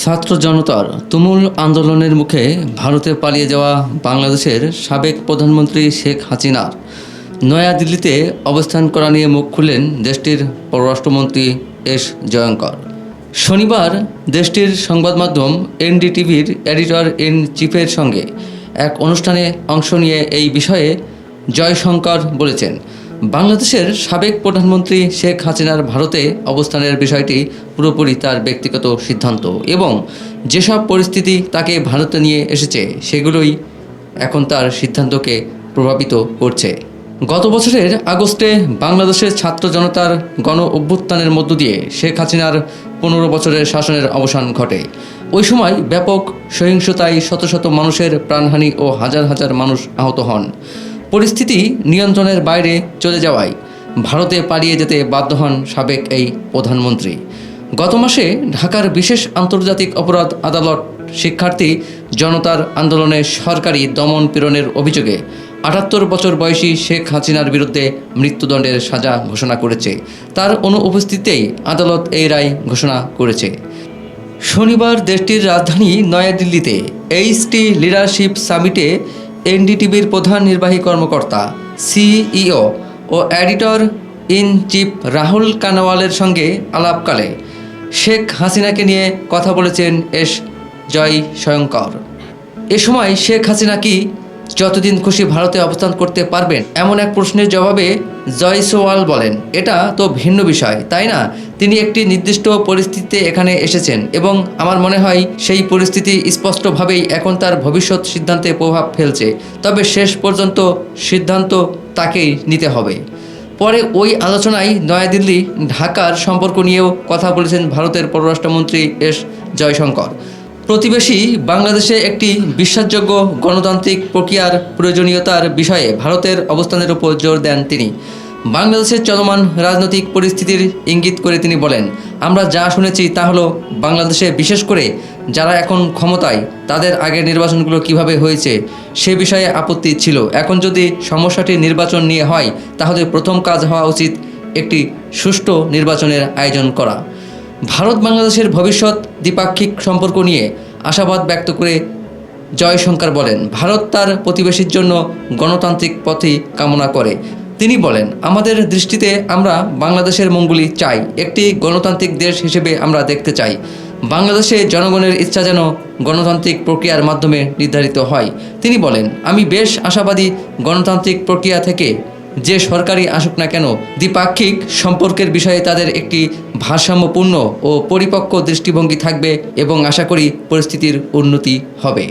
ছাত্র জনতার তুমুল আন্দোলনের মুখে ভারতে পালিয়ে যাওয়া বাংলাদেশের সাবেক প্রধানমন্ত্রী শেখ হাসিনার নয়াদিল্লিতে অবস্থান করা নিয়ে মুখ খুললেন দেশটির পররাষ্ট্রমন্ত্রী এস জয়শঙ্কর। শনিবার দেশটির সংবাদ মাধ্যম এনডিটিভির এডিটর ইন চিফের সঙ্গে এক অনুষ্ঠানে অংশ নিয়ে এই বিষয়ে জয়শঙ্কর বলেছেন, বাংলাদেশের সাবেক প্রধানমন্ত্রী শেখ হাসিনার ভারতে অবস্থানের বিষয়টি পুরোপুরি তার ব্যক্তিগত সিদ্ধান্ত এবং যেসব পরিস্থিতি তাকে ভারতে নিয়ে এসেছে সেগুলোই এখন তার সিদ্ধান্তকে প্রভাবিত করছে। গত বছরের আগস্টে বাংলাদেশের ছাত্র জনতার গণ অভ্যুত্থানের মধ্য দিয়ে শেখ হাসিনার 15 বছরের শাসনের অবসান ঘটে। ওই সময় ব্যাপক সহিংসতায় শত শত মানুষের প্রাণহানি ও হাজার হাজার মানুষ আহত হন। পরিস্থিতি নিয়ন্ত্রণের বাইরে চলে যাওয়ায় ভারতে পালিয়ে যেতে বাধ্য হন সাবেক এই প্রধানমন্ত্রী। গত মাসে ঢাকার বিশেষ আন্তর্জাতিক অপরাধ আদালত শিক্ষার্থী জনতার আন্দোলনে সরকারি দমন পীড়নের অভিযোগে 78 বছর বয়সী শেখ হাসিনার বিরুদ্ধে মৃত্যুদণ্ডের সাজা ঘোষণা করেছে। তার অনুপস্থিতিতেই আদালত এই রায় ঘোষণা করেছে। শনিবার দেশটির রাজধানী নয়াদিল্লিতে এইচটি লিডারশিপ সামিটে এনডিটিভির প্রধান নির্বাহী কর্মকর্তা সিইও ও এডিটর ইন চিফ রাহুল কানওয়ালের সঙ্গে আলাপকালে শেখ হাসিনাকে নিয়ে কথা বলেছেন এস জয়শঙ্কর। এ সময় শেখ হাসিনা কি যতদিন খুশি ভারতে অবস্থান করতে পারবেন এমন এক প্রশ্নের জবাবে জয়সওয়াল বলেন, এটা তো ভিন্ন বিষয়, তাই না? তিনি একটি নির্দিষ্ট পরিস্থিতিতে এখানে এসেছেন এবং আমার মনে হয় সেই পরিস্থিতি স্পষ্টভাবেই এখন তার ভবিষ্যৎ সিদ্ধান্তে প্রভাব ফেলছে। তবে শেষ পর্যন্ত সিদ্ধান্ত তাকেই নিতে হবে। পরে ওই আলোচনায় নয়াদিল্লি ঢাকার সম্পর্ক নিয়েও কথা বলেছেন ভারতের পররাষ্ট্রমন্ত্রী এস জয়শঙ্কর। প্রতিবেশী বাংলাদেশে একটি বিশ্বাসযোগ্য গণতান্ত্রিক প্রক্রিয়ার প্রয়োজনীয়তার বিষয়ে ভারতের অবস্থানের উপর জোর দেন তিনি। বাংলাদেশের চলমান রাজনৈতিক পরিস্থিতির ইঙ্গিত করে তিনি বলেন, আমরা যা শুনেছি তা হলো বাংলাদেশে বিশেষ করে যারা এখন ক্ষমতায় তাদের আগের নির্বাচনগুলো কিভাবে হয়েছে সে বিষয়ে আপত্তি ছিল। এখন যদি সমস্যাটি নির্বাচন নিয়ে হয় তাহলে প্রথম কাজ হওয়া উচিত একটি সুষ্ঠু নির্বাচনের আয়োজন করা। ভারত বাংলাদেশের ভবিষ্যৎ দ্বিপাক্ষিক সম্পর্ক নিয়ে আশাবাদ ব্যক্ত করে জয়শঙ্কর বলেন, ভারত তার প্রতিবেশীর জন্য গণতান্ত্রিক পথই কামনা করে। তিনি বলেন, আমাদের দৃষ্টিতে আমরা বাংলাদেশের মঙ্গলই চাই, একটি গণতান্ত্রিক দেশ হিসেবে আমরা দেখতে চাই। বাংলাদেশে জনগণের ইচ্ছা যেন গণতান্ত্রিক প্রক্রিয়ার মাধ্যমে নির্ধারিত হয়। তিনি বলেন, আমি বেশ আশাবাদী গণতান্ত্রিক প্রক্রিয়া থেকে যে সরকারই আসুক না কেন দ্বিপাক্ষিক সম্পর্কের বিষয়ে তাদের একটি ভারসাম্যপূর্ণ ও পরিপক্ক দৃষ্টিভঙ্গি থাকবে এবং আশা করি পরিস্থিতির উন্নতি হবে।